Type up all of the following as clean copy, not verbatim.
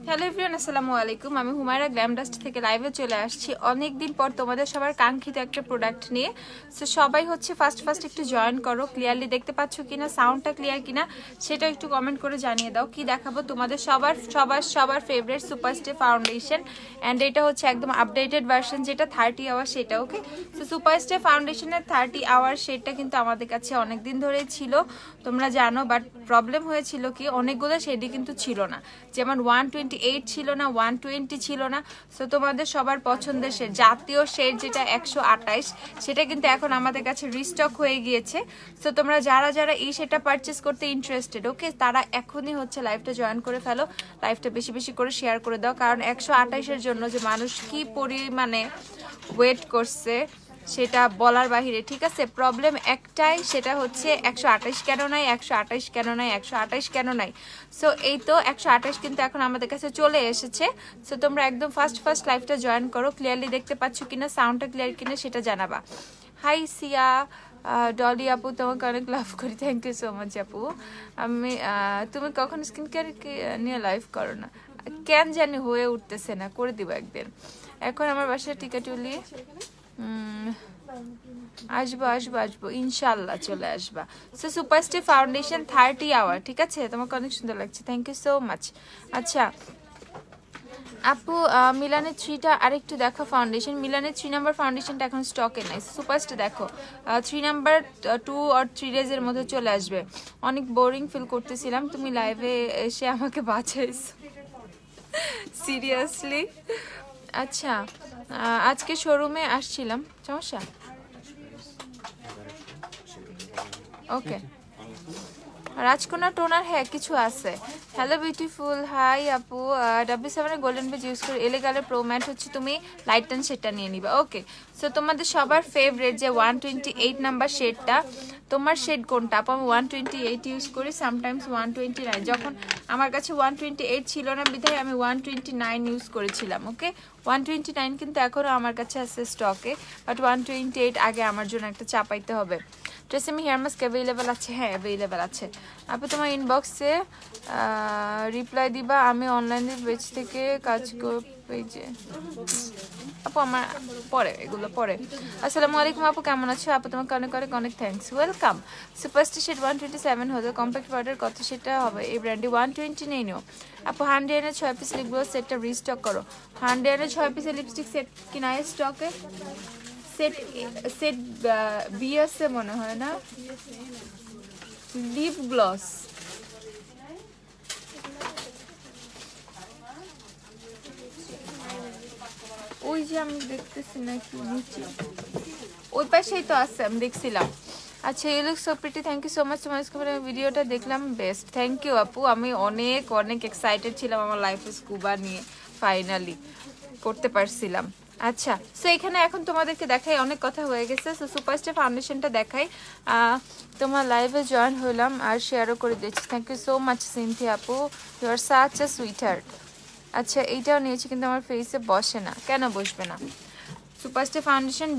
Hello everyone, আসসালামু আলাইকুম। আমি হুমায়রা গ্ল্যাম ডাস্ট থেকে লাইভে চলে আসছি অনেক দিন পর তোমাদের সবার কাঙ্ক্ষিত একটা প্রোডাক্ট নিয়ে। সো সবাই হচ্ছে ফার্স্ট একটু জয়েন করো। ক্লিয়ারলি দেখতে পাচ্ছ কিনা, সাউন্ডটা ক্লিয়ার কিনা সেটা একটু কমেন্ট করে জানিয়ে দাও। কি দেখাবো তোমাদের সবার ফেভারিট সুপারস্টে ফাউন্ডেশন, অ্যান্ড এটা হচ্ছে একদম আপডেটেড ভার্সন, যেটা 30 আওয়ার সেটা। ওকে, সো সুপারস্টে ফাউন্ডেশনের 30 আওয়ার শেডটা কিন্তু আমাদের কাছে অনেক দিন ধরেই ছিল, তোমরা জানো। বাট প্রবলেম হয়েছিল কি, অনেকগুলো শেডই কিন্তু ছিল না। যেমন 128 ছিল না, 120 ছিল না। সো তোমাদের সবার পছন্দের শেড, জাতীয় শেড যেটা 128, সেটা কিন্তু এখন আমাদের কাছে রিস্টক হয়ে গিয়েছে। সো তোমরা যারা এই শেডটা পারচেস করতে ইন্টারেস্টেড, ওকে, তারা এখনই হচ্ছে লাইভটা জয়েন করে ফেলো। লাইভটা বেশি করে শেয়ার করে দাও, কারণ 128-এর জন্য যে মানুষ কি পরিমাণে ওয়েট করছে সেটা বলার বাহিরে। ঠিক আছে, প্রবলেম একটাই, সেটা হচ্ছে 128 কেন নাই, 128 কেন নাই, 128 কেন নাই। সো এই তো 128 কিন্তু এখন আমাদের কাছে চলে এসেছে। সো তোমরা একদম ফার্স্ট লাইভটা জয়েন করো। ক্লিয়ারলি দেখতে পাচ্ছ কিনা, সাউন্ডটা ক্লিয়ার কিনা সেটা জানাবা। হাই সিয়া, ডলি আপু, তোমাকে অনেক লাভ করি, থ্যাংক ইউ সো মাচ আপু। আমি তুমি কখন স্কিন কেয়ার নিয়ে লাইভ করো না, কেন জানি হয়ে উঠতেছে না, করে দিব একদিন। এখন আমার বাসায় টিকাটুলি আসবো ইনশাল্লাহ, চলে আসবা। সো সুপারস্টে ফাউন্ডেশন 30 আওয়ার, ঠিক আছে, তোমাকে অনেক সুন্দর লাগছে, থ্যাংক ইউ সো মাচ। আচ্ছা আপু, মিলানের 3টা আরেকটু দেখো ফাউন্ডেশন। মিলানের 3 নাম্বার ফাউন্ডেশনটা এখন স্টকে নাই। সুপারস্টে দেখো 3 নাম্বার 2 or 3 ডেজের মধ্যে চলে আসবে। অনেক বোরিং ফিল করতেছিলাম, তুমি লাইভে এসে আমাকে বাঁচাইছো সিরিয়াসলি। আচ্ছা, আজকে শোরুমে আসছিলাম, সমস্যা ওকে। রাজকোনা টোনার, হ্যাঁ কিছু আছে। হ্যালো বিউটিফুল, হাই আপু। W7 এর গোল্ডেন বেজ ইউজ করে এলেগালের প্রো ম্যাট হচ্ছে তুমি লাইট টান শেডটা নিয়ে নিবা। ওকে, সো তোমাদের সবার ফেভারিট যে 128 নাম্বার শেডটা, তোমার শেড কোনটা আপু? আমি 128 ইউজ করি, সামটাইমস 129। যখন আমার কাছে 128 ছিল না বিধায় আমি 129 ইউজ করেছিলাম। ওকে, 129 কিন্তু এখনও আমার কাছে আছে স্টকে, বাট 128 আগে আমার জন্য একটা চাপাইতে হবে। ট্রেসেমি হেয়ার মাস্ক অ্যাভেলেবেল আছে? হ্যাঁ অ্যাভেলেবেল আছে আপু, তোমার ইনবক্সে রিপ্লাই দিবা। আমি অনলাইনে পেজ থেকে কাজ পেজে আপু, আমার পরে এগুলো পরে। আসসালামু আলাইকুম আপু, কেমন আছো আপু? তোমাকে অনেক থ্যাঙ্কস, ওয়েলকাম। সুপারস্টার শেড 127 হলো, কম্প্যাক্ট পাউডার কত সেটা হবে এই ব্র্যান্ডে? 120 নেই নিও আপু। 100 6 পিস লিপ গ্লস সেটটা রিস্টক করো। 100 6 পিসের লিপস্টিক সেট কিনা স্টকে? সেট বি আছে মনে হয় না, লিপ গ্লস। ওই যে আমি দেখতেছি নাকি নিচে, ওই পাশেই তো আছে, আমি দেখছিলাম। আচ্ছা, you look so pretty, thank you so much. তোমার ভিডিওটা দেখলাম, বেস্ট, থ্যাংক ইউ আপু। আমি অনেক এক্সাইটেড ছিলাম আমার লাইফে স্কুবা নিয়ে, ফাইনালি করতে পারছিলাম। আচ্ছা, সো এখানে এখন তোমাদেরকে দেখাই, অনেক কথা হয়ে গেছে। সো সুপারস্টার ফাউন্ডেশনটা দেখাই। তোমার লাইভে জয়েন হলাম আর শেয়ারও করে দিচ্ছি, thank you so much Sinthi আপু, you are such a sweetheart. আচ্ছা, এইটাও নিয়েছি কিন্তু আমার ফেসে বসে না, কেন বসবে না? Superstar foundation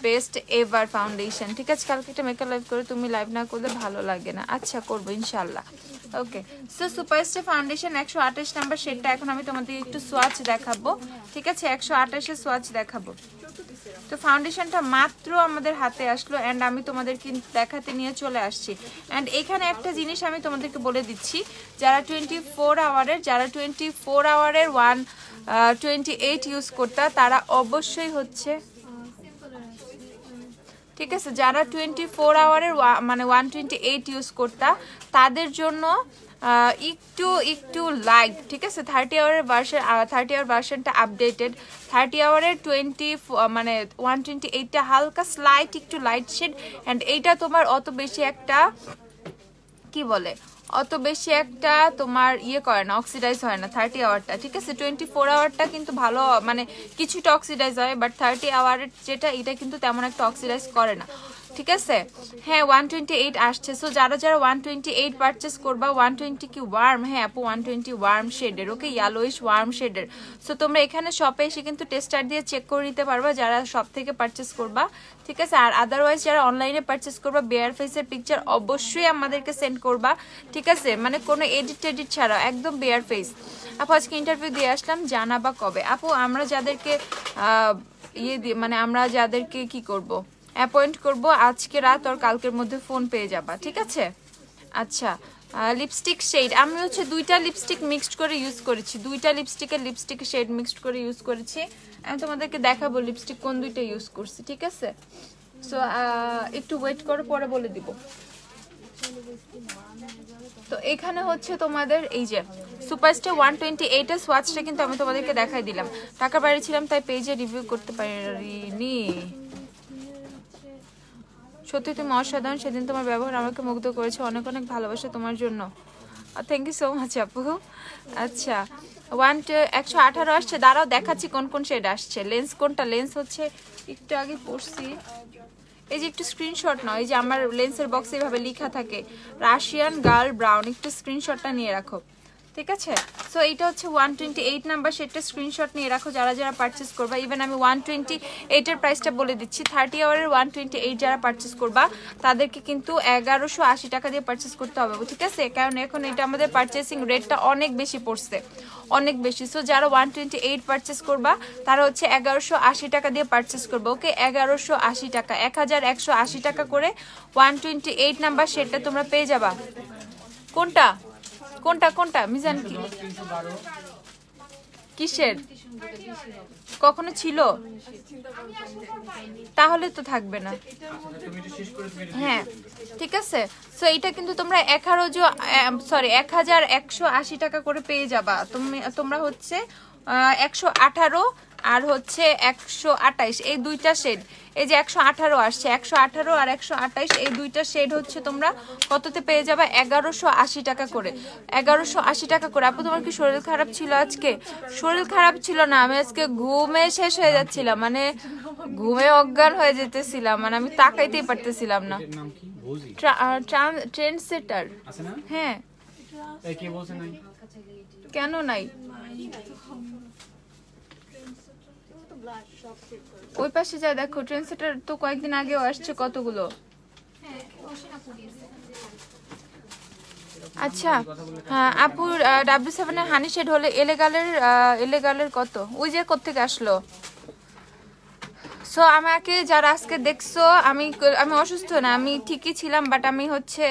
best ever foundation, ঠিক আছে। কালকে একটা মেকআপ লাইভ করে, তুমি লাইভ না করলে ভালো লাগে না। আচ্ছা, করবো ইনশাল্লাহ। ওকে, সো সুপারস্টার ফাউন্ডেশন 128 নাম্বার শেডটা এখন আমি তোমাদের একটু সোয়াচ দেখাবো, ঠিক আছে, 128-এর সোয়াচ দেখাবো। তো ফাউন্ডেশনটা মাত্র আমাদের হাতে আসলো, অ্যান্ড আমি তোমাদেরকে দেখাতে নিয়ে চলে আসছি। অ্যান্ড এখানে একটা জিনিস আমি তোমাদেরকে বলে দিচ্ছি, যারা 24 আওয়ারের 128 ইউজ করতা, তারা অবশ্যই হচ্ছে, ঠিক আছে, যারা 24 আওয়ারের মানে 128 ইউজ করতা, তাদের জন্য একটু লাইট, ঠিক আছে। 30 আওয়ারের ভার্সনটা আপডেটেড, 30 আওয়ারের 128টা হালকা স্লাইট একটু লাইট শেড। অ্যান্ড এইটা তোমার অত বেশি একটা তোমার ইয়ে করে না, অক্সিডাইজ হয় না 30 আওয়ারটা, ঠিক আছে। 24 আওয়ারটা কিন্তু ভালো, মানে কিছুটা অক্সিডাইজ হয়, বাট 30 আওয়ারের যেটা, এটা কিন্তু তেমন একটা অক্সিডাইজ করে না। ঠিক আছে। হ্যাঁ 128 আসছে। সো যারা যারা 128 পারচেস করবা, 120 কি ওয়ার্ম, হ্যাঁ আপু 120 ওয়ার্ম শেডের, ওকে ইয়েলোইশ ওয়ার্ম শেডের। সো তোমরা এখানে শপে এসে কিন্তু টেস্টার দিয়ে চেক করে নিতে পারবা যারা শপ থেকে পারচেস করবা, ঠিক আছে। আর আদারওয়াইজ যারা অনলাইনে পারচেস করবা, বেয়ার ফেসের পিকচার অবশ্যই আমাদেরকে সেন্ড করবা, ঠিক আছে, মানে কোনো এডিট ছাড়া একদম বেয়ার ফেস। আপু আজকে ইন্টারভিউ দিয়ে আসলাম, জানাবা কবে? আপু আমরা যাদেরকে মানে আমরা যাদেরকে কি করব, অ্যাপয়েন্ট করব, আজকে রাত আর কালকের মধ্যে ফোন পেয়ে যাবা, ঠিক আছে। আচ্ছা লিপস্টিক শেড আমি হচ্ছে 2টা লিপস্টিক মিক্সড করে ইউজ করেছি, 2টা লিপস্টিক শেড মিক্সড করে ইউজ করেছি। আমি তোমাদেরকে দেখাবো লিপস্টিক কোন 2টা ইউজ করছি, ঠিক আছে। সো একটু ওয়েট করো, পরে বলে দিব। তো এখানে হচ্ছে তোমাদের এই যে সুপারস্টার 128 এর সোয়াচটা কিন্তু আমি তোমাদেরকে দেখাই দিলাম। টাকা বাইরে ছিলাম তাই পেজে রিভিউ করতে পারিনি। সত্যি তুমি অসাধারণ, সেদিন তোমার ব্যবহার আমাকে মুগ্ধ করেছে, অনেক অনেক ভালোবাসা তোমার জন্য। থ্যাংক ইউ সো মাচ আপু। আচ্ছা 118 আসছে, দাঁড়াও দেখাচ্ছি কোন কোন শেড আসছে। লেন্স কোনটা, লেন্স হচ্ছে একটু আগে পড়ছি, এই যে একটু স্ক্রিনশট নাও, এই যে আমার লেন্সের বক্সে এভাবে লেখা থাকে রাশিয়ান গার্ল ব্রাউন, একটু স্ক্রিনশটটা নিয়ে রাখো, ঠিক আছে। সো এইটা হচ্ছে 128 নাম্বার শেডটা, স্ক্রিনশট নিয়ে রাখো যারা যারা পারচেস করবা। ইভেন আমি 128 এর প্রাইসটা বলে দিচ্ছি, 30 আওয়ারের 128 যারা পারচেস করবা তাদেরকে কিন্তু 1180 টাকা দিয়ে পারচেস করতে হবে, ঠিক আছে, কারণ এখন এটা আমাদের পারচেসিং রেটটা অনেক বেশি পড়ছে, অনেক বেশি। সো যারা 128 পারচেস করবা তারা হচ্ছে 1180 টাকা দিয়ে পারচেস করবে, ওকে 1180 টাকা, 1180 টাকা করে 128 নাম্বার শেডটা তোমরা পেয়ে যাবা। কোনটা কোনটা কোনটা মিজান, কি কিসের, কখনো ছিল তাহলে তো থাকবে না, হ্যাঁ ঠিক আছে। সো এটা কিন্তু তোমরা 1180 টাকা করে পেয়ে যাবা। তোমরা হচ্ছে 118 আর হচ্ছে 128 এই 2টা শেড, এই যে 118 আসছে, 118 আর 128 এই 2টা শেড হচ্ছে তোমরা কততে পেয়ে যাবে, 1180 টাকা করে, 1180 টাকা করে। আপু তোমার কি শরীর খারাপ ছিল আজকে? শরীর খারাপ ছিল না, আমি আজকে ঘুমে শেষ হয়ে যাচ্ছিলাম, মানে ঘুমে অজ্ঞান হয়ে যেতেছিলাম, মানে আমি তাকাইতেই পারতেছিলাম না। ট্রেন্ড সেটার, হ্যাঁ কেন নাই, ওই পাশে যা দেখো, ট্রেন্ড সেটার তো কয়েকদিন আগেও আসছে কতগুলো। আচ্ছা হ্যাঁ আপুর W7 এর হানি শেড হলে এলেগালের কত, ওই যে কোত্থেকে আসলো। সো আমাকে যারা আজকে দেখছো, আমি অসুস্থ না, আমি ঠিকই ছিলাম, বাট আমি হচ্ছে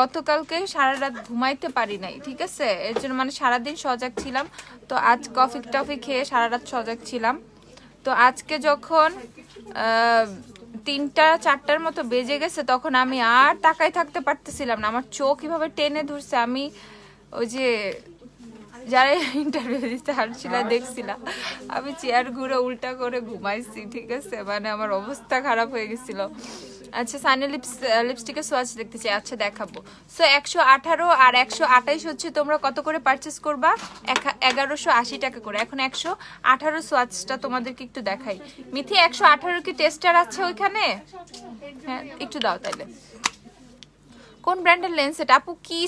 গতকালকে সারা রাত ঘুমাইতে পারি নাই, ঠিক আছে, এর জন্য মানে সারাদিন সজাগ ছিলাম। তো আজ কফি খেয়ে সারা রাত সজাগ ছিলাম। তো আজকে যখন 3টা 4টার মতো বেজে গেছে, তখন আমি আর তাকাই থাকতে পারতেছিলাম না, আমার চোখ কিভাবে টেনে ধরছে। আমি ওই যে যারা ইন্টারভিউ দিতে আসছিল দেখছিলাম, আমি চেয়ার ঘুরে উল্টা করে ঘুমাইছি, ঠিক আছে, মানে আমার অবস্থা খারাপ হয়ে গেছিল। আচ্ছা সানি লিপস্টিকের সোয়াচ দেখতে চাই, আচ্ছা দেখাবো। সো 118 আর 128 হচ্ছে তোমরা কত করে পারচেস করবা, 1180 টাকা করে। এখন 118 সোয়াচটা তোমাদেরকে একটু দেখাই। মিথি 118 কি টেস্টার আছে ওইখানে? হ্যাঁ একটু দাও তাইলে। কোন ব্র্যান্ডের লেন্স এটা আপু? কি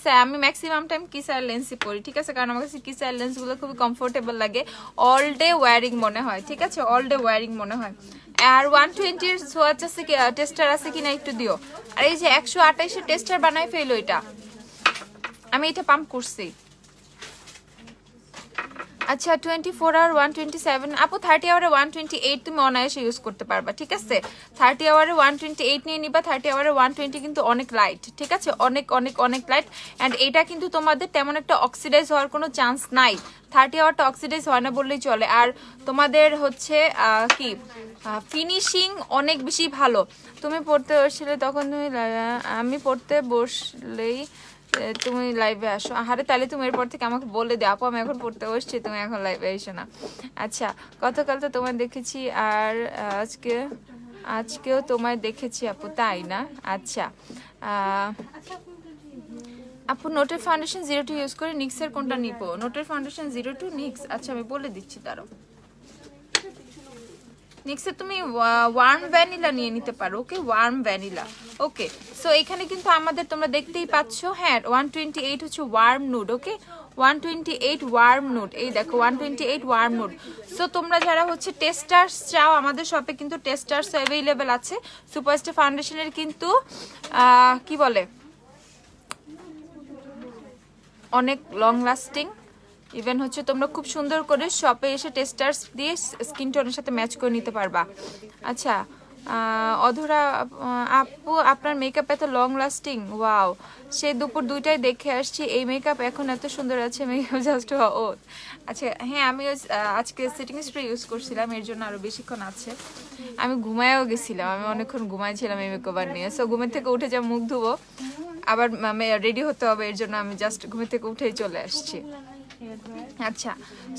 চাই আমি ম্যাক্সিমাম টাইম কিসার লেন্সই পরি, ঠিক আছে, কারণ আমার কাছে কিসার লেন্সগুলো খুবই কমফোর্টেবল লাগে, অল ডে ওয়্যারিং মনে হয়, ঠিক আছে, অল ডে ওয়্যারিং মনে হয়। আর 120 এর সোয়াচ আছে কি, টেস্টার আছে কিনা একটু দিও। আর এই যে 128 এর টেস্টার বানাই ফেলো, এটা আমি এটা পাম্প করছি। আচ্ছা 24 আওয়ার 127 আপু, 30 আওয়ারে 128 তুমি অনায়াসে ইউজ করতে পারবা, ঠিক আছে। 30 আওয়ারে 128 নিয়ে নিবা। 30 আওয়ারে 120 কিন্তু অনেক লাইট, ঠিক আছে, অনেক অনেক অনেক লাইট। অ্যান্ড এটা কিন্তু তোমাদের তেমন একটা অক্সিডাইজ হওয়ার কোনো চান্স নাই, 30 আওয়ারটা অক্সিডাইজ হয় না বললেই চলে। আর তোমাদের হচ্ছে কি ফিনিশিং অনেক বেশি ভালো। তুমি পড়তে বসলে তখন আমি পড়তে বসলেই তুমি লাইভে আসো, আহারে তাহলে তুমি এরপর থেকে আমাকে বলে দে আপু আমি এখন পড়তে বসছি, তুমি এখন লাইভে এসো না। আচ্ছা গতকাল তো তোমায় দেখেছি আর আজকেও তোমায় দেখেছি আপু, তাই না? আচ্ছা আপু নোটের ফাউন্ডেশন 02 ইউজ করে, নিক্সের কোনটা নিবো? নোটের ফাউন্ডেশন 02 নিক্স, আচ্ছা আমি বলে দিচ্ছি, তারও নেক্সটে তুমি ওয়ার্ম ভ্যানিলা নিয়ে নিতে পারো। ওকে, ওয়ার্ম ভ্যানিলা। ওকে, সো এখানে কিন্তু আমাদের তোমরা দেখতেই পাচ্ছ, হ্যাঁ 128 হচ্ছে ওয়ার্ম নুড। ওকে, 128 ওয়ার্ম নুড, এই দেখো 128 ওয়ার্ম নুড। সো তোমরা যারা হচ্ছে টেস্টার্স চাও, আমাদের শপে কিন্তু টেস্টার্স অ্যাভেলেবেল আছে। সুপারস্টার ফাউন্ডেশনের কিন্তু কি বলে অনেক লং লাস্টিং। ইভেন হচ্ছে তোমরা খুব সুন্দর করে শপে এসে টেস্টার্স দিয়ে স্কিন টোনের সাথে ম্যাচ করে নিতে পারবা। আচ্ছা, অধরা আপু আপনার মেকআপ এত লং লাস্টিং, ওয়াও, সে দুপুর 2টায় দেখে আসছি, এই মেকআপ এখন এত সুন্দর আছে, মেকআপ জাস্ট ও। আচ্ছা হ্যাঁ, আমি আজকে সেটিং স্প্রে ইউজ করছিলাম, এর জন্য আরো বেশিক্ষণ আছে। আমি ঘুমায়ও গেছিলাম, আমি অনেকক্ষণ ঘুমাইছিলাম এই মেকওভার নিয়ে। সো ঘুমের থেকে উঠে যা মুখ ধুবো, আবার রেডি হতে হবে, এর জন্য আমি জাস্ট ঘুমের থেকে উঠেই চলে আসছি। আচ্ছা,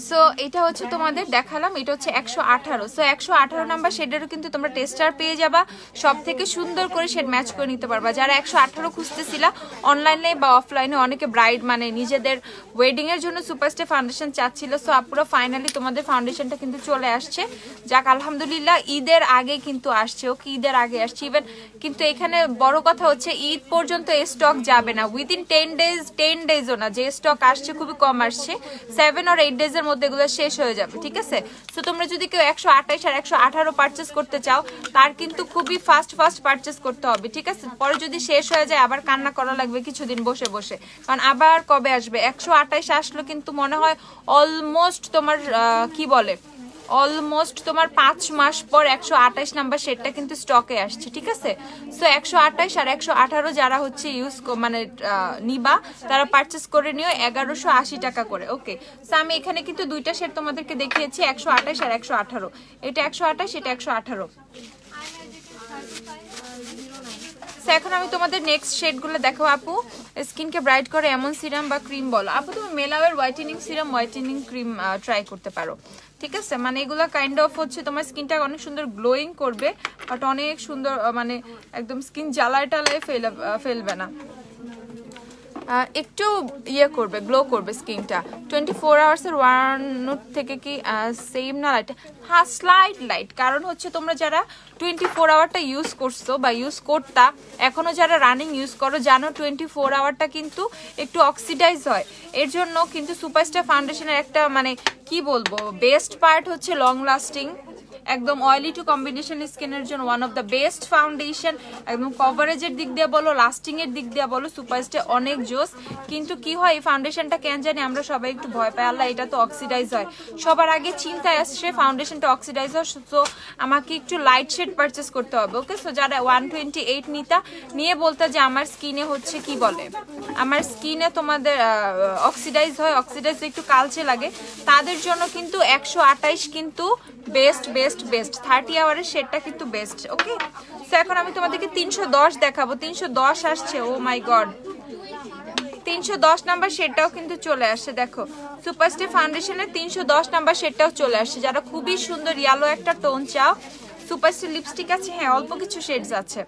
সো এটা হচ্ছে তোমাদের দেখালাম, এটা হচ্ছে 118। সো 118 নাম্বার শেডেরও কিন্তু তোমরা টেস্টার পেয়ে যাবা, সব থেকে সুন্দর করে শেড ম্যাচ করে নিতে পারবা। যারা 118 খুঁজতেছিলা অনলাইনে বা অফলাইনে, অনেকে ব্রাইড মানে নিজেদের ওয়েডিং এর জন্য সুপারস্টার ফাউন্ডেশন চাচ্ছিল, সো আপুরা ফাইনালি তোমাদের ফাউন্ডেশনটা কিন্তু চলে আসছে। যাক আলহামদুলিল্লাহ, ঈদের আগে কিন্তু আসছে। ওকে, ঈদের আগে আসছে। ইভেন কিন্তু এখানে বড় কথা হচ্ছে ঈদ পর্যন্ত এই স্টক যাবে না, উইদিন 10 ডেজও না, যে স্টক আসছে খুবই কম আসছে, 7 or 8 ডেজের মধ্যে এগুলো শেষ হয়ে যাবে। ঠিক আছে, তো তোমরা যদি কেউ 128 আর 118 পারচেস করতে চাও, তার কিন্তু খুবই ফাস্ট পারচেস করতে হবে। ঠিক আছে, পরে যদি শেষ হয়ে যায় আবার কান্না করা লাগবে কিছুদিন বসে বসে, কারণ আবার কবে আসবে। 128 আসলো কিন্তু মনে হয় অলমোস্ট তোমার কি বলে অলমোস্ট তোমার 5 মাস পর 128 নাম্বার সেটটা কিন্তু স্টকে আসছে। ঠিক আছে, সো 128 আর 118 যারা হচ্ছে ইউজ মানে নিবা, তারা পারচেস করে নিও 1180 টাকা করে। ওকে, সো আমি এখানে কিন্তু দুইটা সেট তোমাদেরকে দেখিয়েছি, 128 আর 118। এটা 128, এটা 118। এখন আমি তোমাদের নেক্সট শেডগুলো দেখো। আপু স্কিনকে ব্রাইট করে এমন সিরাম বা ক্রিম বলো। আপু তুমি মেলাওয়ের whitening serum, whitening cream try করতে পারো। ঠিক আছে, মানে এগুলো কাইন্ড অফ হচ্ছে তোমার স্কিনটা অনেক সুন্দর গ্লোয়িং করবে, বাট অনেক সুন্দর মানে একদম স্কিন জ্বালায় টালায় ফেলবে না, একটু ইয়ে করবে, গ্লো করবে স্কিনটা। 24 আওয়ার্সের ওয়ান থেকে কি সেম না লাইট? হ্যাঁ, স্লাইড লাইট, কারণ হচ্ছে তোমরা যারা 24 আওয়ারটা ইউজ করছো বা ইউজ করতা, এখনো যারা রানিং ইউজ করো জানো 24 আওয়ারটা কিন্তু একটু অক্সিডাইজ হয়। এর জন্য কিন্তু সুপারস্টার ফাউন্ডেশনের একটা মানে কি বলবো বেস্ট পার্ট হচ্ছে লং লাস্টিং, একদম অয়েলি টু কম্বিনেশন স্কিনের জন্য one of the best foundation. একদম কভারেজের দিক দিয়ে বলো, লাস্টিং এর দিক দিয়ে বলো, সুপারস্টার অনেক জোস। কিন্তু কি হয়, এই ফাউন্ডেশনটা কেন জানি আমরা সবাই একটু ভয় পাই, আল্লাহ এটা তো অক্সিডাইজ হয়। সবার আগে চিন্তায় আসছে ফাউন্ডেশনটা অক্সিডাইজ হয়, সো আমাকে একটু লাইট শেড পারচেস করতে হবে। ওকে, সো যারা 128 নিয়ে বলতে যে আমার স্কিনে হচ্ছে কি বলে, আমার স্কিনে তোমাদের অক্সিডাইজ হয়, অক্সিডাইজ একটু কালচে লাগে, তাদের জন্য কিন্তু 128 কিন্তু বেস্ট 30 আওয়ারের শেডটা কিন্তু বেস্ট। ওকে, সো এখন আমি তোমাদেরকে 310 দেখাবো। 310 আসছে, ও মাই গড, 310 নাম্বার শেডটাও কিন্তু চলে আসছে। দেখো সুপারস্টার ফাউন্ডেশনের 310 নাম্বার শেডটাও চলে আসছে। যারা খুবই সুন্দর ইয়েলো একটা টোন চাও, সুপারস্টার লিপস্টিক আছে, হ্যাঁ অল্প কিছু শেডস আছে।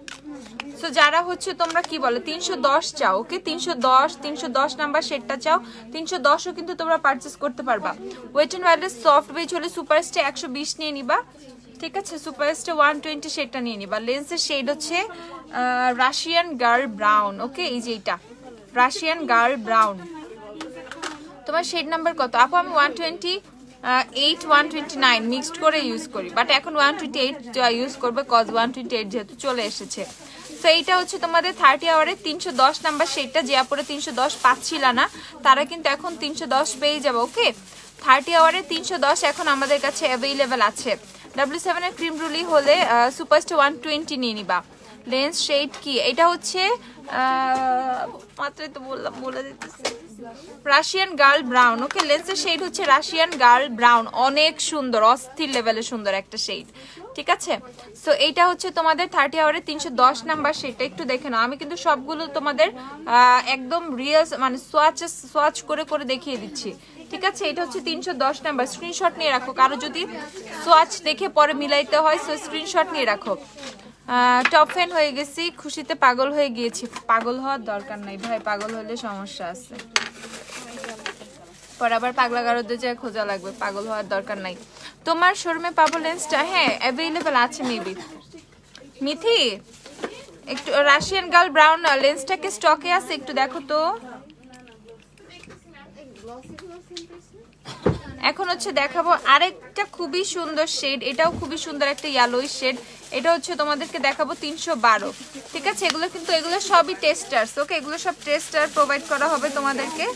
সো যারা হচ্ছে তোমরা কি বলে 310 চাও, ওকে 310 নাম্বার শেডটা চাও, 310ও কিন্তু তোমরা পারচেস করতে পারবা। ওয়েট এন্ড ওয়াইল্ডের সফট বেজ হলে সুপারস্টার 120 নিয়ে নিবা। ঠিক আছে, সুপারস্টার 120 শেডটা নিয়ে নিবা। লেন্সের শেড হচ্ছে রাশিয়ান গার্ল ব্রাউন। ওকে, এই যে এটা রাশিয়ান গার্ল ব্রাউন। তোমার শেড নাম্বার কত আপু? আমি 128 129 মিক্সড করে ইউজ করি, বাট এখন 128 ইউজ করবে, কজ 128 যেহেতু চলে এসেছে। তো এইটা হচ্ছে তোমাদের 30 আওয়ারে 310 নাম্বার শেডটা, যে আপরে 310 পাচ্ছিল না তারা কিন্তু এখন 310 পেয়ে যাবে। ওকে, 30 আওয়ারে 310 এখন আমাদের কাছে অ্যাভেলেবেল আছে। W7 এর ক্রিম রুলি হলে সুপারস্টার 120 নিয়ে নিবা। লেন্স শেড কি? এটা হচ্ছে মাত্রই তো বললাম, বলে দিতেছি, রাশিয়ান গার্ল ব্রাউন। ওকে, লেন্সের শেড হচ্ছে রাশিয়ান গার্ল ব্রাউন, অনেক সুন্দর, অস্থির লেভেলের সুন্দর একটা শেড। ঠিক আছে, সো এইটা হচ্ছে তোমাদের 30 আওয়ারে 310 নাম্বার শেডটা। একটু দেখে নাও, আমি কিন্তু সবগুলো তোমাদের একদম রিয়েল মানে সোয়াচ করে দেখিয়ে দিচ্ছি। ঠিক আছে, এটা হচ্ছে 310 নাম্বার। স্ক্রিনশট নিয়ে রাখো, কারো যদি সোয়াচ দেখে পরে মিলাইতে হয়, সো স্ক্রিনশট নিয়ে রাখো। টপ ফ্যান হয়ে গেছি, খুশিতে পাগল হয়ে গিয়েছি। পাগল হওয়ার দরকার নাই ভাই, পাগল হলে সমস্যা আছে, পরে আবার পাগলা গারদে যায় খোঁজা লাগবে, পাগল হওয়ার দরকার নাই। তোমার শোরুমে পাবো লেন্সটা? হ্যাঁ অ্যাভেলেবল আছে মেবি। মিথি একটু রাশিয়ান গার্ল ব্রাউন লেন্সটাকে স্টকে আছে, একটু দেখো তো। এখন হচ্ছে দেখাবো আরেকটা খুবই সুন্দর শেড, এটাও খুবই সুন্দর একটা ইয়েলোই শেড। এটা হচ্ছে তোমাদেরকে দেখাবো 312, ঠিক আছে? এগুলো কিন্তু এগুলো সবই টেস্টার্স, ওকে? এগুলো সব টেস্টার প্রোভাইড করা হবে তোমাদেরকে।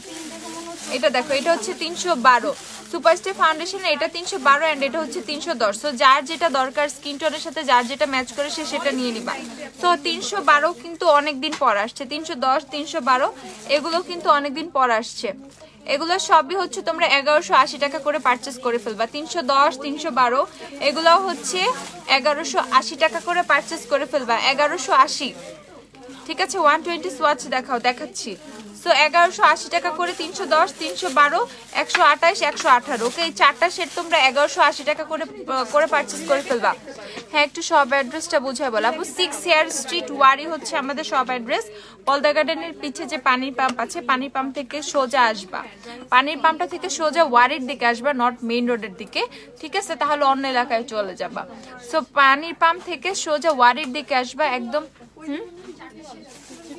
এটা দেখো, এটা হচ্ছে 312 সুপারস্টে ফাউন্ডেশন, এটা 312 এন্ড এটা হচ্ছে 310। সো যার যেটা দরকার স্কিন টোনের সাথে যার যেটা ম্যাচ করে সে সেটা নিয়ে নিবা। সো 312 কিন্তু অনেকদিন পর আসছে, 310 312 এগুলো কিন্তু অনেকদিন পর আসছে। এগুলো সবই হচ্ছে তোমরা 1180 টাকা করে পারচেস করে ফেলবা। 310 312 এগুলো হচ্ছে 1180 টাকা করে পারচেস করে ফেলবা, 1180, ঠিক আছে? 120 সোয়াচ দেখাও, দেখাচ্ছি। সো 1180 টাকা করে 310 312 128 118, ওকে? এই চারটা সেট তোমরা 1180 টাকা করে করে পারচেস করে ফেলবা। হ্যাঁ একটু সব অ্যাড্রেসটা বুঝাই বলো আপু। 6 হেয়ার স্ট্রিট ওয়ারি হচ্ছে আমাদের সব অ্যাড্রেস। পলদা গার্ডেনের পিছে যে পানির পাম্প আছে, পানির পাম্প থেকে সোজা আসবা, পানির পাম্পটা থেকে সোজা ওয়ারির দিকে আসবা, নট মেইন রোডের দিকে, ঠিক আছে? তাহলে অন্য এলাকায় চলে যাবা। সো পানির পাম্প থেকে সোজা ওয়ারির দিকে আসবা একদম।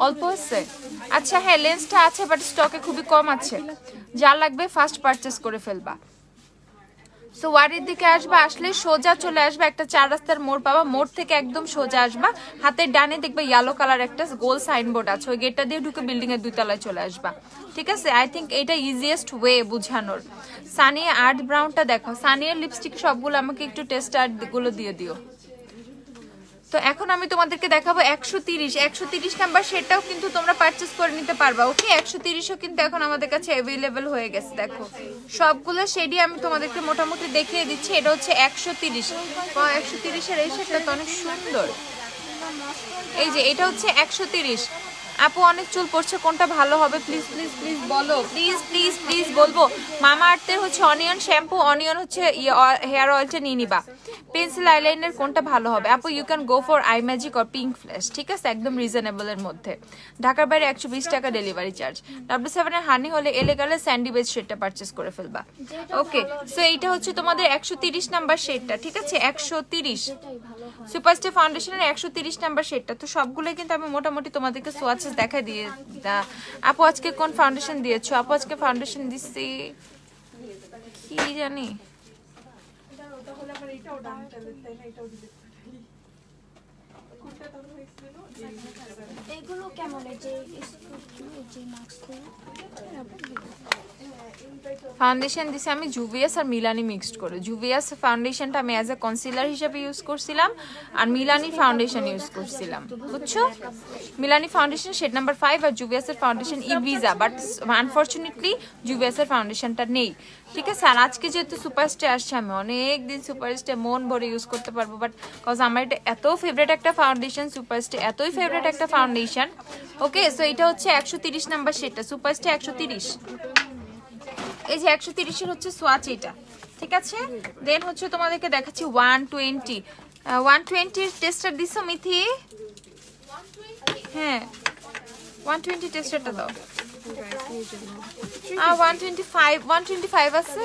অল্প আছে? আচ্ছা হ্যাঁ লেন্সটা আছে বাট স্টকে খুবই কম আছে, যা লাগবে ফার্স্ট পারচেস করে ফেলবা। সো ওয়ারির দিকে আসবা, আসলে সোজা চলে আসবে, একটা 4 রাস্তার মোড় পাবা, মোড় থেকে একদম সোজা আসবা, হাতের ডানে দেখবে ইয়েলো কালার একটা গোল সাইনবোর্ড আছে, ওই গেটটা দিয়ে ঢুকে বিল্ডিং এর 2 তলায় চলে আসবা, ঠিক আছে? আই থিঙ্ক এটা ইজিয়েস্ট ওয়ে বুঝানোর। সানিয়া আর্ট ব্রাউনটা দেখো, সানিয়ার লিপস্টিক সবগুলো আমাকে একটু টেস্ট আর্ট গুলো দিয়ে দিও। তো এখন আমি তোমাদেরকে দেখাবো 130 নাম্বার সেটাও কিন্তু তোমরা পারচেস করে নিতে পারবা, ওকে? 130ও কিন্তু এখন আমাদের কাছে অ্যাভেলেবেল হয়ে গেছে। দেখো সবগুলো শেডই আমি তোমাদেরকে মোটামুটি দেখিয়ে দিচ্ছি। এটা হচ্ছে 130, 130 এর এই শেডটা তো অনেক সুন্দর। এই যে এটা হচ্ছে 130। আপু অনেক চুল পড়ছে, কোনটা ভালো হবে প্লিজ প্লিজ প্লিজ বলো, প্লিজ প্লিজ প্লিজ বলবো। মামা আর্থের হচ্ছে অনিয়ন শ্যাম্পু, অনিয়ন হচ্ছে হেয়ার অয়েলটা নিয়ে নিবা। পেন্সিল আইলাইনার কোনটা ভালো হবে আপু? You can go for Eye Magic or Pink Flash, ঠিক আছে? একদম রিজনেবল এর মধ্যে। ঢাকার বাইরে 120 টাকা ডেলিভারি চার্জ। W7 এর হানি হলে এলেগালে স্যান্ডি বেজ শেডটা পারচেস করে ফেলবা, ওকে? সো এইটা হচ্ছে তোমাদের 130 নাম্বার শেডটা, ঠিক আছে? 130 সুপারস্টার ফাউন্ডেশনের 130 নাম্বার শেডটা। তো সবগুলোই কিন্তু আমি মোটামুটি তোমাদেরকে সোয়াচেস দেখা দিয়ে। আপু আজকে কোন ফাউন্ডেশন দিয়েছো? আপু আজকে ফাউন্ডেশন দিচ্ছি কি জানি, এগুলো কেমন? এই যে ফাউন্ডেশন দিছি আমি জুভিয়াস আর মিলানি মিক্সড করে। জুভিয়াস ফাউন্ডেশনটা আমি অ্যাজ এ কনসিলার হিসেবে ইউজ করছিলাম, আর মিলানি ফাউন্ডেশন ইউজ করছিলাম, বুঝছো? মিলানি ফাউন্ডেশন শেড নাম্বার 5 আর জুভিয়াসের ফাউন্ডেশন ইভিজা, বাট আনফরচুনেটলি জুভিয়াসের ফাউন্ডেশনটা নেই, ঠিক আছে? আর আজকে যেহেতু সুপারস্টে আসছে, আমি অনেক দিন সুপারস্টে মন ভরে ইউজ করতে পারবো, বাট কজ আমার এটা এত ফেভারিট একটা ফাউন্ডেশন, সুপারস্টে এতই ফেভারিট একটা ফাউন্ডেশন, ওকে? সো এটা হচ্ছে 130 নাম্বার শেডটা, সুপারস্টে 130। এই যে 130 এর হচ্ছে সোয়াচ এটা, ঠিক আছে? দেন হচ্ছে তোমাদেরকে দেখাচ্ছি 120। 120 এর টেস্টার দিছো মিথি? হ্যাঁ 120 টেস্টারটা দাও। 125 আছে।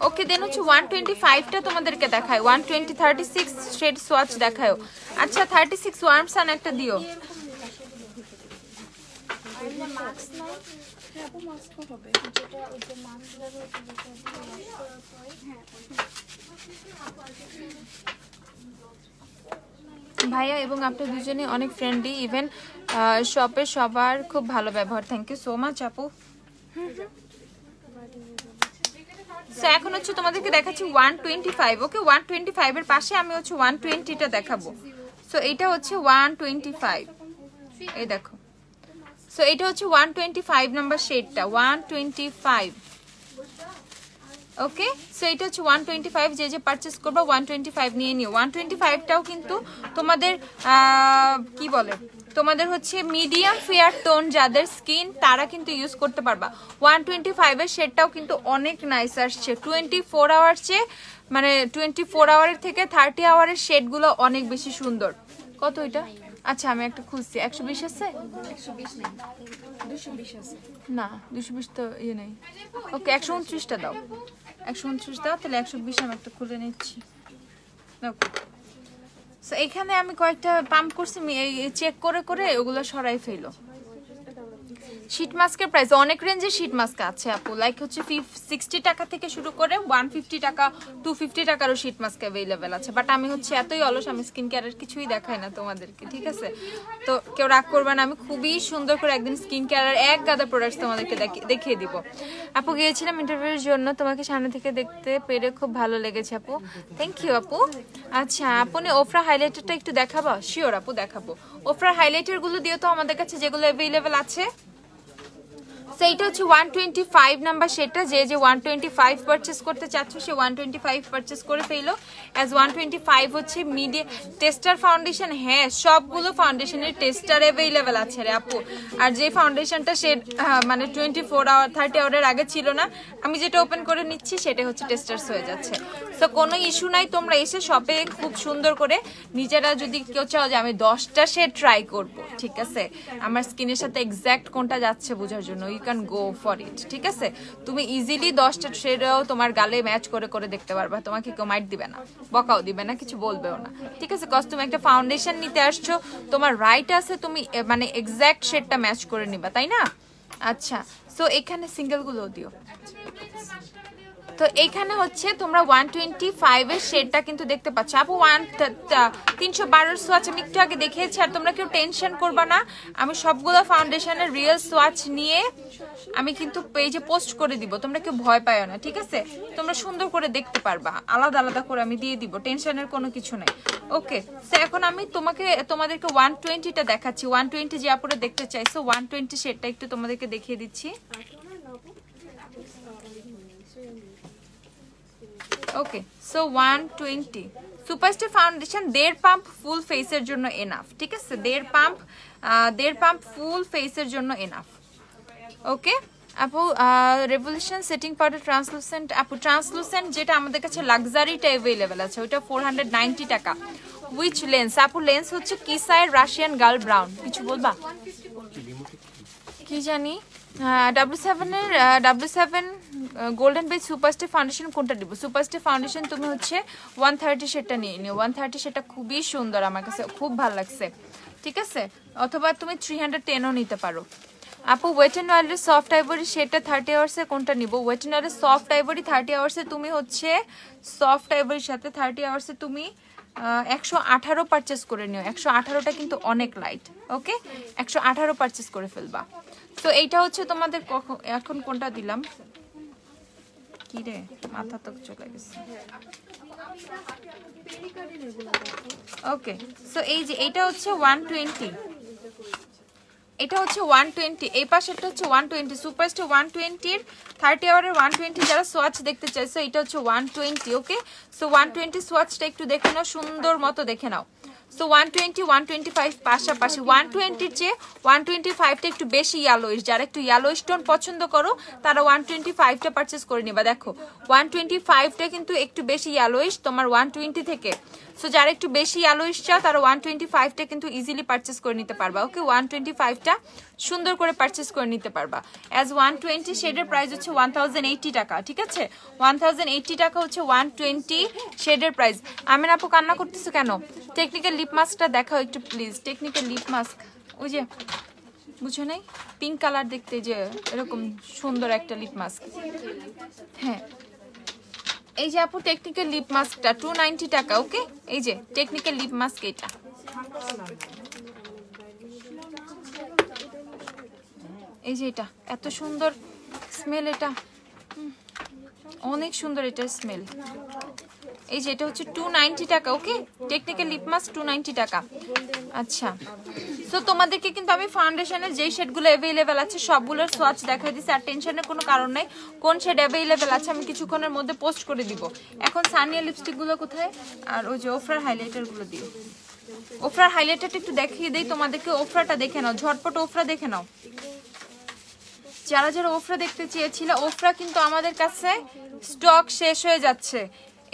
ওকে দেন হচ্ছে 125টা তোমাদেরকে দেখায়। 120 36 শেড সোয়াচ দেখায়। আচ্ছা 36 ওয়ার্ম সান একটা দিও। ভাইয়া এবং আপনি দুজনে অনেক ফ্রেন্ডলি, ইভেন শপে সবার খুব ভালো ব্যবহার। থ্যাংক ইউ সো মাচ আপু। সো এখন হচ্ছে তোমাদেরকে দেখাচ্ছি 125, ওকে? 125 এর পাশে আমি হচ্ছে 120টা দেখাবো। সো এটা হচ্ছে 125, এই দেখো। সো এটা হচ্ছে 125 নাম্বার শেডটা, 125, ওকে? সো এটা হচ্ছে 125, যে যে পারচেস করবে 125 নিয়ে নিও। 125টাও কিন্তু তোমাদের কি বলে, তোমাদের হচ্ছে মিডিয়াম ফেয়ার টোন যাদের স্কিন তারা কিন্তু ইউজ করতে পারবা। 125 এর শেডটাও কিন্তু অনেক নাইস আসছে, 24 আওয়ার্সে মানে 24 আওয়ারের থেকে 30 আওয়ারের শেডগুলো অনেক বেশি সুন্দর। কত এটা? আচ্ছা আমি একটা খুঁজছি। 120 আছে? 120 নেই, 220 আছে। না 220 তো ইয়ে নেই। ওকে 129টা দাও, 129 দাও, তাহলে 120 আমি একটা খুলে নিচ্ছি। ওকে, সো এখানে আমি কয়েকটা পাম্প করছি, চেক করে করে ওগুলো সরাই ফেলো। শীট মাস্কের প্রাইস অনেক রেঞ্জে শীট মাস্ক আছে আপু, লাইক হচ্ছে 60 টাকা থেকে শুরু করে 150 টাকা 250 টাকারও শীট মাস্ক অ্যাভেলেবেল আছে। বাট আমি হচ্ছে এতই অলস, আমি স্কিন কেয়ারের কিছুই দেখাই না তোমাদেরকে, ঠিক আছে? তো কেউ রাগ করবে না, আমি খুবই সুন্দর করে একদিন স্কিন কেয়ারের এক গাদা প্রোডাক্টস তোমাদেরকে দেখিয়ে দিব। আপু গিয়েছিলাম ইন্টারভিউর জন্য, তোমাকে সামনে থেকে দেখতে পেরে খুব ভালো লেগেছে আপু। থ্যাংক ইউ আপু। আচ্ছা আপনি ওফরা হাইলাইটারটা একটু দেখাবো? শিওর আপু দেখাবো। ওফরা হাইলাইটারগুলো দিও তো আমাদের কাছে, যেগুলো অ্যাভেলেবেল আছে। সেইটা হচ্ছে 125 নাম্বার, সেটা যে 125 পারচেজ করতে চাচ্ছ সে 125 পারচেজ করে ফেলো। অ্যাজ 125 হচ্ছে মিডিয়া টেস্টার ফাউন্ডেশন। হ্যাঁ সবগুলো ফাউন্ডেশনের টেস্টার অ্যাভেলেবেল আছে রে আপু। আর যে ফাউন্ডেশনটা সে মানে 24 আওয়ার 30 আওয়ারের আগে ছিল না, আমি যেটা ওপেন করে নিচ্ছি সেটা হচ্ছে টেস্টার্স হয়ে যাচ্ছে। তো কোনো ইস্যু নাই, তোমরা এসে শপে খুব সুন্দর করে নিজেরা যদি কেউ চাও যে আমি 10টা শেড ট্রাই করব, ঠিক আছে, আমার স্কিনের সাথে এক্স্যাক্ট কোনটা যাচ্ছে বোঝার জন্য, you can go for it, ঠিক আছে? তুমি ইজিলি 10টা শেডও তোমার গালে ম্যাচ করে করে দেখতে পারবা, তোমাকে কেউ মাইট দিবে না, বকাও দিবে না, কিছু বলবেও না, ঠিক আছে? কজ তুমি একটা ফাউন্ডেশন নিতে আসছো, তোমার রাইট আছে তুমি মানে এক্স্যাক্ট শেডটা ম্যাচ করে নিবা, তাই না? আচ্ছা, সো এখানে সিঙ্গেলগুলো দিও। তো এইখানে হচ্ছে তোমরা 125 এর শেডটা কিন্তু দেখতে পাচ্ছ আপু। 312 সোয়াচ আমি একটু আগে দেখিয়েছি, আর তোমরা কেউ টেনশন করবা না, আমি সবগুলো ফাউন্ডেশনের রিয়েল সোয়াচ নিয়ে আমি কিন্তু পেজে পোস্ট করে দিব, তোমরা কেউ ভয় পায়ো না, ঠিক আছে? তোমরা সুন্দর করে দেখতে পারবা, আলাদা আলাদা করে আমি দিয়ে দিব, টেনশনের কোনো কিছু নাই। ওকে, সো এখন আমি তোমাদেরকে 120টা দেখাচ্ছি। 120 যে আপুরা দেখতে চাইছো 120 শেডটা একটু তোমাদেরকে দেখিয়ে দিচ্ছি। ওকে, সো 120 সুপারস্টার ফাউন্ডেশন 1.5 পাম্প ফুল ফেসের জন্য এনাফ, ঠিক আছে? 1.5 পাম্প ফুল ফেসের জন্য এনাফ। ওকে আপু, রেভলিউশন সেটিং পাউডার ট্রান্সলুসেন্ট আপু, ট্রান্সলুসেন্ট যেটা আমাদের কাছে লাক্সারিটা অ্যাভেলেবেল আছে ওটা 490 টাকা। উইচ লেন্স আপু? লেন্স হচ্ছে কিসাইর রাশিয়ান গার্ল ব্রাউন। কিছু বলবা? কি জানি W7 golden base superstar foundation কোনটা দিব? সুপারস্টার ফাউন্ডেশন তুমি হচ্ছে 130 সেটটা নিয়ে নিও। 130 সেটটা খুবই সুন্দর, আমার কাছে খুব ভালো লাগছে, ঠিক আছে? অথবা তুমি 310ও নিতে পারো। আপু ওয়েট অ্যান্ড ওয়াইল্ডের সফট আইভরি সেটটা 30 আওয়ার্সে কোনটা নিব? ওয়েট অ্যান্ড ওয়াইল্ডের সফট আইভরি 30 আওয়ার্সে তুমি হচ্ছে সফট আইভরির সাথে 30 আওয়ার্সে তুমি 118 পারচেস করে নিও। 118টা কিন্তু অনেক লাইট, ওকে? 118 পারচেস করে ফেলবা। তো এইটা হচ্ছে তোমাদের এখন কোনটা দিলাম কি রে, মাথা তো চলে গেছে। ওকে, সো এই যে এটা হচ্ছে 120, এটা হচ্ছে 120, এই পাশেরটা হচ্ছে 120 সুপারস্টার 120 এর 30 আওয়ারের 120 যারা সোয়াচ দেখতে চাইছো এটা হচ্ছে 120। ওকে, সো 120 সোয়াচটা একটু দেখে নাও, সুন্দর মতো দেখে নাও। সো 120 125 পাশাপাশি 120 এর চেয়ে 125টা একটু বেশি ইয়েলোইশ, যারা একটু ইয়েলোইশ টোন পছন্দ করো তারা 125টা পারচেজ করে নিবা। দেখো 125টা কিন্তু একটু বেশি ইয়েলোইশ তোমার 120 থেকে। সো যারা একটু বেশি ইয়েলোইশ চাও তারা 125টা কিন্তু ইজিলি পারচেজ করে নিতে পারবা। ওকে, 125টা সুন্দর করে পারচেজ করে নিতে পারবা। অ্যাজ 120 শেডের প্রাইস হচ্ছে 1080 টাকা, ঠিক আছে? 1080 টাকা হচ্ছে 120 শেডের প্রাইস। আমিন আপু কান্না করতেছো কেন? টেকনিক্যাল লিপ মাস্কটা দেখাও একটু প্লিজ। টেকনিক্যাল লিপ মাস্ক ওই যে বুঝো নাই, পিঙ্ক কালার দেখতে, যে এরকম সুন্দর একটা লিপ মাস্ক। হ্যাঁ এই যে আপু টেকনিক্যাল লিপ মাস্কটা 290 টাকা। ওকে, এই যে টেকনিক্যাল লিপ মাস্ক, এটা এই যে এটা এত সুন্দর স্মেল, এটা অনেক সুন্দর, এটা স্মেল। এই যে এটা হচ্ছে 290 টাকা। ওকে, টেকনিক্যাল লিপ মাস্ক 290 টাকা। আচ্ছা, সো তোমাদেরকে কিন্তু আমি ফাউন্ডেশনের যেই শেডগুলো অ্যাভেলেবেল আছে সবগুলোর সোয়াচ দেখাই দিচ্ছি, আর টেনশনের কোনো কারণ নাই। কোন শেড অ্যাভেলেবেল আছে আমি কিছুক্ষণের মধ্যে পোস্ট করে দিব। এখন সানিয়া লিপস্টিকগুলো কোথায়? আর ওই যে ওফরার হাইলাইটারগুলো দিও। ওফরার হাইলাইটারটা একটু দেখিয়ে দেই তোমাদেরকে, ওফরাটা দেখে নাও, ঝটপট ওফরা দেখে নাও। যারা যারা ওফরা দেখতে চেয়েছিল, ওফরা কিন্তু আমাদের কাছে স্টক শেষ হয়ে যাচ্ছে।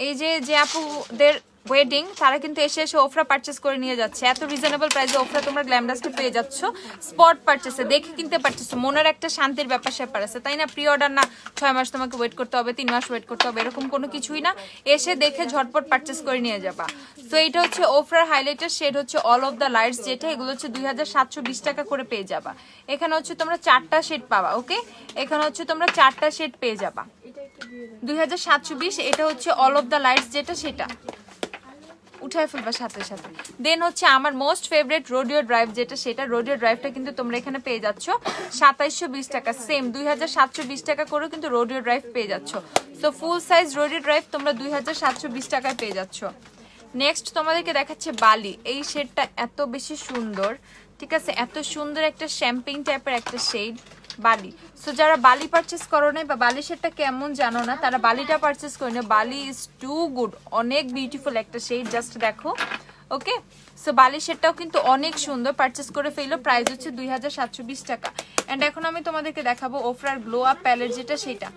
এই যে আপুদের ওয়েডিং তারা কিন্তু এসে ওফরা পারচেস করে নিয়ে যাচ্ছে, এত রিজনেবল প্রাইসে ওফরা তোমরা গ্ল্যামডাস্টে পেয়ে যাচ্ছ স্পট পারচেসে, দেখে কিনতে পারতেছো, মনের একটা শান্তির ব্যাপার স্যাপার আছে, তাই না? প্রি অর্ডার না 6 মাস তোমাকে ওয়েট করতে হবে, 3 মাস ওয়েট করতে হবে, এরকম কোনো কিছুই না, এসে দেখে ঝটপট পারচেস করে নিয়ে যাবা। তো এইটা হচ্ছে ওফরার হাইলাইটার শেড হচ্ছে অল অফ দ্য লাইটস, যেটা এগুলো হচ্ছে 2720 টাকা করে পেয়ে যাবা। এখানে হচ্ছে তোমরা 4টা শেড পাবা, ওকে? এখানে হচ্ছে তোমরা 4টা শেড পেয়ে যাবা 2720। এটা হচ্ছে অল অফ দ্য লাইটস যেটা, সেটা উঠায় ফেলবা সাথে সাথে। দেন হচ্ছে আমার মোস্ট ফেভারিট রোডিও ড্রাইভ যেটা, সেটা রোডিও ড্রাইভটা কিন্তু তোমরা এখানে পেয়ে যাচ্ছ 2720 টাকা, সেম 2720 টাকা করেও কিন্তু রোডিও ড্রাইভ পেয়ে যাচ্ছ। So full size rodeo drive তোমরা 2720 টাকায় পেয়ে যাচ্ছ। নেক্সট তোমাদেরকে দেখাচ্ছে বালি। এই শেডটা এত বেশি সুন্দর, ঠিক আছে, এত সুন্দর একটা শ্যাম্পিং টাইপের একটা শেড বালি। সো যারা বালি পারচেস করো না বা বালি শেডটা কেমন জানো না, তারা বালিটা পারচেস করে না। বালি ইজ টু গুড, অনেক বিউটিফুল একটা শেড, জাস্ট দেখো, ওকে? সো বালি শেডটাও কিন্তু অনেক সুন্দর, পারচেস করে ফেলো। প্রাইস হচ্ছে 2720 টাকা। অ্যান্ড এখন আমি তোমাদেরকে দেখাবো ওফরার গ্লো আপ প্যালেট যেটা, সেটা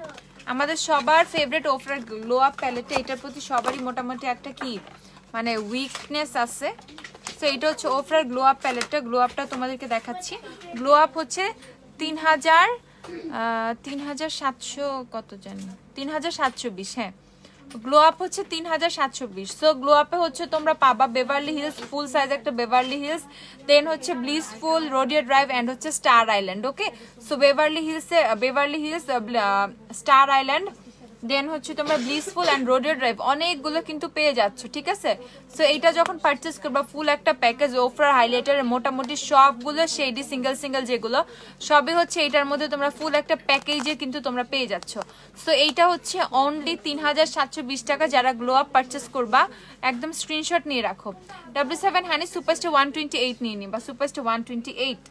আমাদের সবার ফেভারিট ওফরার গ্লো আপ প্যালেটটা। এটার প্রতি সবারই মোটামুটি একটা কি মানে উইকনেস আছে। সো এটা হচ্ছে ওফরার গ্লো আপ প্যালেটটা। গ্লো আপটা তোমাদেরকে দেখাচ্ছি। গ্লো আপ হচ্ছে 3700 কত জানি, 3720, হ্যাঁ গ্লো আপ হচ্ছে 3720। সো গ্লো আপে হচ্ছে তোমরা পাবা বেভারলি হিলস, ফুল সাইজ একটা বেভারলি হিলস, দেন হচ্ছে ব্লিসফুল, রোডিও ড্রাইভ এন্ড হচ্ছে Star Island, okay? So Beverly Hills Star Island, then হচ্ছে তোমরা ব্লিসফুল এন্ড রোডিও ড্রাইভ অনেকগুলো কিন্তু পেয়ে যাচ্ছ, ঠিক আছে? সো এইটা যখন পারচেস করবা ফুল একটা প্যাকেজ ওফরার হাইলাইটারের মোটামুটি সবগুলো শেডি সিঙ্গেল সিঙ্গেল যেগুলো সবই হচ্ছে এইটার মধ্যে তোমরা ফুল একটা প্যাকেজে কিন্তু তোমরা পেয়ে যাচ্ছ। সো এইটা হচ্ছে অনলি 3720 টাকা। যারা গ্লো আপ পারচেস করবা একদম স্ক্রিনশট নিয়ে রাখো। W7 হানি সুপারস্টার 128 নিয়ে নিবা, সুপারস্টার 128,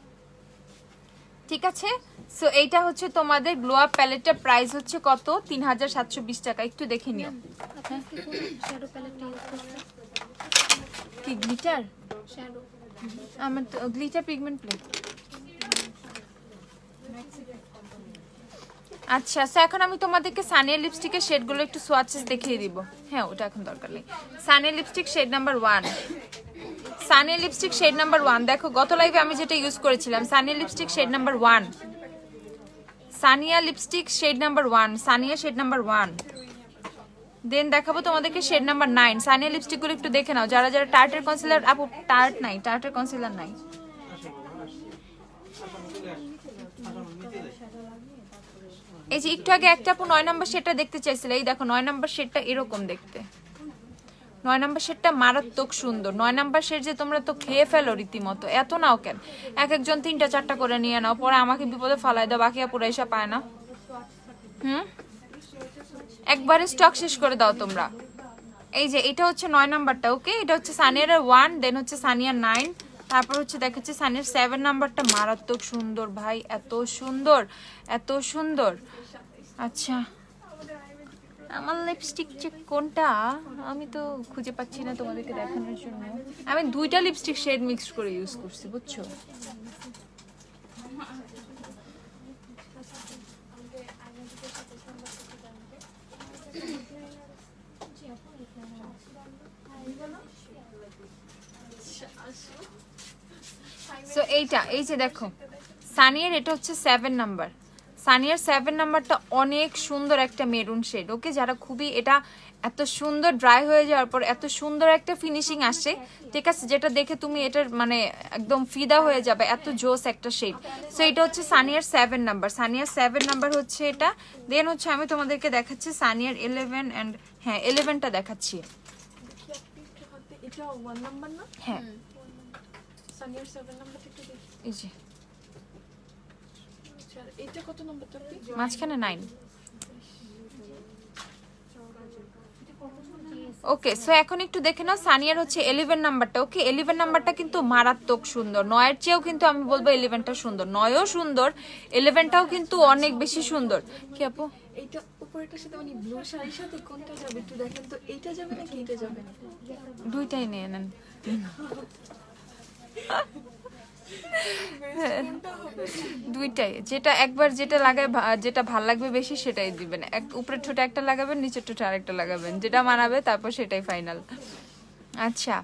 ঠিক আছে? সো এইটা হচ্ছে তোমাদের গ্লো আপ প্যালেটটা, প্রাইস হচ্ছে কত? 3720 টাকা। একটু দেখে নিও। শ্যাডো প্যালেটটা ইউজ করতে, কি গ্লিটার? শ্যাডো আমার তো গ্লিটার পিগমেন্ট প্লেট। আচ্ছা, সো এখন আমি তোমাদেরকে সানিয়া লিপস্টিকের শেডগুলো একটু সোয়াচেস দেখিয়ে দিব। হ্যাঁ, ওটা এখন দরকার নেই। Sania lipstick shade number 1, Sania lipstick shade number 1 দেখো, গত লাইভে আমি যেটা ইউজ করেছিলাম Sania lipstick shade number 1, Sania lipstick shade number 1, Sania shade number 1। Then দেখাবো তোমাদেরকে শেড নাম্বার 9। সানিয়া লিপস্টিকগুলো একটু দেখে নাও, যারা যারা টার্টের কনসিলার, আপু টার্ট নাই, টার্টের কনসিলার নাই। এই যে একটু আগে একটা আপু 9 নম্বর শেডটা দেখতে চাইছিল, এই দেখো 9 নম্বর শেডটা এরকম দেখতে। 9 নম্বর শেডটা মারাত্মক সুন্দর। 9 নম্বর শেড যে তোমরা তো খেয়ে ফেলো রীতিমতো, এত নাও কেন? এক একজন 3টা 4টা করে নিয়ে নাও, পরে আমাকে বিপদে ফালাই দাও, বাকি আপুরা এসব পায় না। একবারে স্টক শেষ করে দাও তোমরা। এই যে এটা হচ্ছে 9 নাম্বারটা, ওকে? এটা হচ্ছে সানিয়ার 1, দেন হচ্ছে সানিয়ার 9, তারপর হচ্ছে দেখাচ্ছে সানিয়ার 7 নাম্বারটা। মারাত্মক সুন্দর ভাই, এত সুন্দর, এত সুন্দর। আচ্ছা, আমার লিপস্টিক চেক কোনটা আমি তো খুঁজে পাচ্ছি না তোমাদেরকে দেখানোর জন্য। আমি 2টা লিপস্টিক শেড মিক্স করে ইউজ করছি, বুঝছো? সো এইটা, এই যে দেখো সানিয়ার, এটা হচ্ছে 7 নাম্বার। সানিয়ার 7 নাম্বারটা অনেক সুন্দর একটা মেরুন শেড, ওকে? যারা খুবই এটা এত সুন্দর ড্রাই হয়ে যাওয়ার পর এত সুন্দর একটা ফিনিশিং আসে, ঠিক আছে, যেটা দেখে তুমি এটার মানে একদম ফিদা হয়ে যাবে, এত জোস একটা শেড। সো এটা হচ্ছে সানিয়ার 7 নাম্বার। সানিয়ার 7 নাম্বার হচ্ছে এটা। দেন হচ্ছে আমি তোমাদেরকে দেখাচ্ছি সানিয়ার 11 এন্ড, হ্যাঁ 11টা দেখাচ্ছি। এটা 1 নাম্বার না? হ্যাঁ, সানিয়ার 7 নাম্বারটা একটু দেখি। এই যে আচ্ছা, এটা কত নাম্বারটা? মাঝখানে 9। ওকে, সো এখন একটু দেখে নাও সানিয়ার হচ্ছে 11 নাম্বারটা, ওকে? 11 নাম্বারটা কিন্তু মারাত্মক সুন্দর। 9 এর চেয়েও কিন্তু আমি বলবো 11টা সুন্দর। 9ও সুন্দর, 11টাও কিন্তু অনেক বেশি সুন্দর। কি আপু, এইটা উপরেটার সাথে মানে ব্লু শাড়ির সাথে কোনটা যাবে একটু দেখেন তো। এইটা যাবে নাকি এইটা যাবে? দুইটাই নিয়ে নেন। দুইটাই, যেটা একবার যেটা লাগায় যেটা ভাল লাগবে বেশি সেটাই দিবেন। উপরের ঠোঁটে একটা লাগাবেন, নিচের ঠোঁটে আরেকটা লাগাবেন, যেটা মানাবে তারপর সেটাই ফাইনাল। আচ্ছা,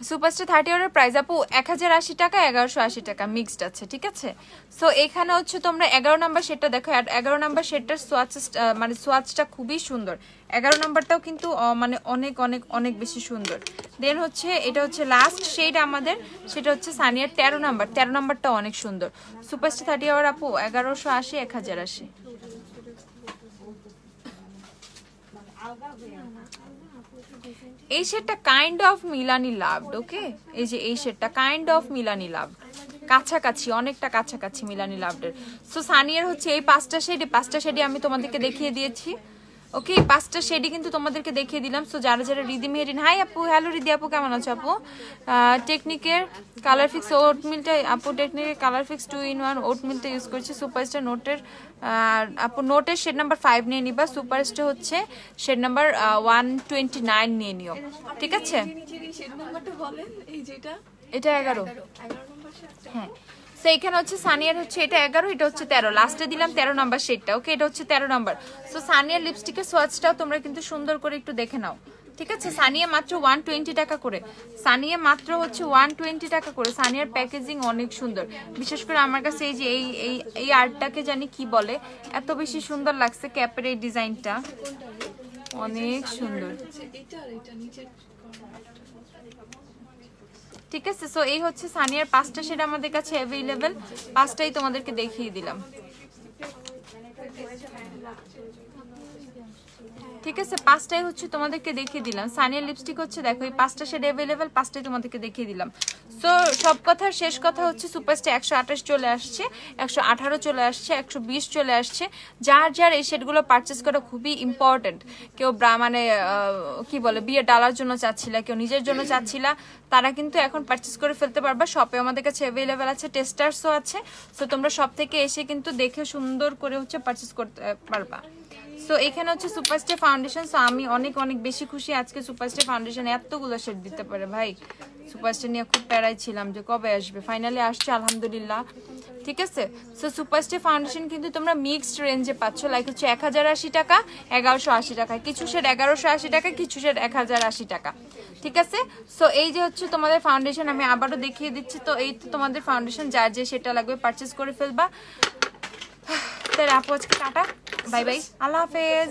সুপারস্টার 30 এর প্রাইস আপু 1080 টাকা, 1180 টাকা মিক্সড আছে, ঠিক আছে। সো এখানে হচ্ছে তোমরা 11 নাম্বার শেডটা দেখো, 11 নাম্বার শেডটার সোয়াচ মানে সোয়াচটা খুবই সুন্দর। 11 নাম্বারটাও কিন্তু মানে অনেক অনেক অনেক বেশি সুন্দর। দেন হচ্ছে এটা হচ্ছে লাস্ট শেড আমাদের, সেটা হচ্ছে সানিয়ার 13 নাম্বার। 13 নাম্বারটাও অনেক সুন্দর। সুপারস্টার 30 আওয়ার আপু 1180, 1080। এই শেডটা কাইন্ড অফ মিলানি লাভড, ওকে। এই যে এই শেডটা কাইন্ড অফ মিলানি লাভ, কাছাকাছি, অনেকটা কাছাকাছি মিলানি লাভডের। সো সানিয়ার হচ্ছে এই 5টা শেড, এই 5টা শেডই আমি তোমাদেরকে দেখিয়ে দিয়েছি, ওকে। এই 5টা শেডই কিন্তু তোমাদেরকে দেখিয়ে দিলাম। সো যারা যারা রিদি মেহেরিন, হাই আপু, হ্যালো রিদি আপু, কেমন আছো আপু? টেকনিকের কালার ফিক্স ওট মিলটা আপু, টেকনিকের কালার ফিক্স 2 in 1 ওট মিলটা ইউজ করছি। সুপারস্টার নোটের আপু নোটের শেড নাম্বার 5 নিয়ে নিবা, সুপারস্টার হচ্ছে শেড নাম্বার 129 নিয়ে নিও, ঠিক আছে। এটা 11, হ্যাঁ। তো এখানে হচ্ছে সানিয়ার হচ্ছে এটা 11, এটা হচ্ছে 13, লাস্টে দিলাম 13 নাম্বার শেডটা, ওকে। এটা হচ্ছে 13 নাম্বার। সো সানিয়ার লিপস্টিকের সোয়াচটাও তোমরা কিন্তু সুন্দর করে একটু দেখে নাও, ঠিক আছে। সানিয়া মাত্র 120 টাকা করে, সানিয়া মাত্র হচ্ছে 120 টাকা করে। সানিয়ার প্যাকেজিং অনেক সুন্দর, বিশেষ করে আমার কাছে এই যে এই আর্টটাকে জানি কি বলে, এত বেশি সুন্দর লাগছে। ক্যাপের এই ডিজাইনটা অনেক সুন্দর, ঠিক আছে। সো এই হচ্ছে সানিয়ার 5টা শেড আমাদের কাছে অ্যাভেলেবেল, 5টাই তোমাদেরকে দেখিয়ে দিলাম, ঠিক আছে। 5টাই হচ্ছে তোমাদেরকে দেখিয়ে দিলাম। সানিয়ার লিপস্টিক হচ্ছে দেখো এই 5টা শেড অ্যাভেলেবেল, 5টাই তোমাদেরকে দেখিয়ে দিলাম। সো সব কথার শেষ কথা হচ্ছে সুপারস্টার 128 চলে আসছে, 118 চলে আসছে, 120 চলে আসছে। যার যার এই শেডগুলো পারচেস করা খুবই ইম্পর্টেন্ট। কেউ মানে কি বলে বিয়ে ডালার জন্য চাচ্ছিলা, কেউ নিজের জন্য চাচ্ছিলা, তারা কিন্তু এখন পারচেস করে ফেলতে পারবা। শপে আমাদের কাছে অ্যাভেলেবেল আছে, টেস্টার্সও আছে। সো তোমরা শপ থেকে এসে কিন্তু দেখে সুন্দর করে হচ্ছে পারচেস করতে পারবা। সো এখানে হচ্ছে সুপারস্টার ফাউন্ডেশন। সো আমি অনেক অনেক বেশি খুশি আজকে সুপারস্টার ফাউন্ডেশন এতগুলো শেড দিতে পারে। ভাই সুপারস্টার নিয়ে খুব প্যারাই ছিলাম যে কবে আসবে, ফাইনালি আসছে আলহামদুলিল্লাহ, ঠিক আছে। সো সুপারস্টার ফাউন্ডেশন কিন্তু তোমরা মিক্সড রেঞ্জে পাচ্ছ, লাইক হচ্ছে 1080 টাকা, 1180 টাকা, কিছু শেড 1180 টাকা, কিছু শেড 1080 টাকা, ঠিক আছে। সো এই যে হচ্ছে তোমাদের ফাউন্ডেশন, আমি আবারও দেখিয়ে দিচ্ছি। তো এই তো তোমাদের ফাউন্ডেশন, যার যে সেটা লাগবে পারচেস করে ফেলবা। তাহলে আপু আজকে টাটা, বাই বাই, আল্লাহ হাফেজ।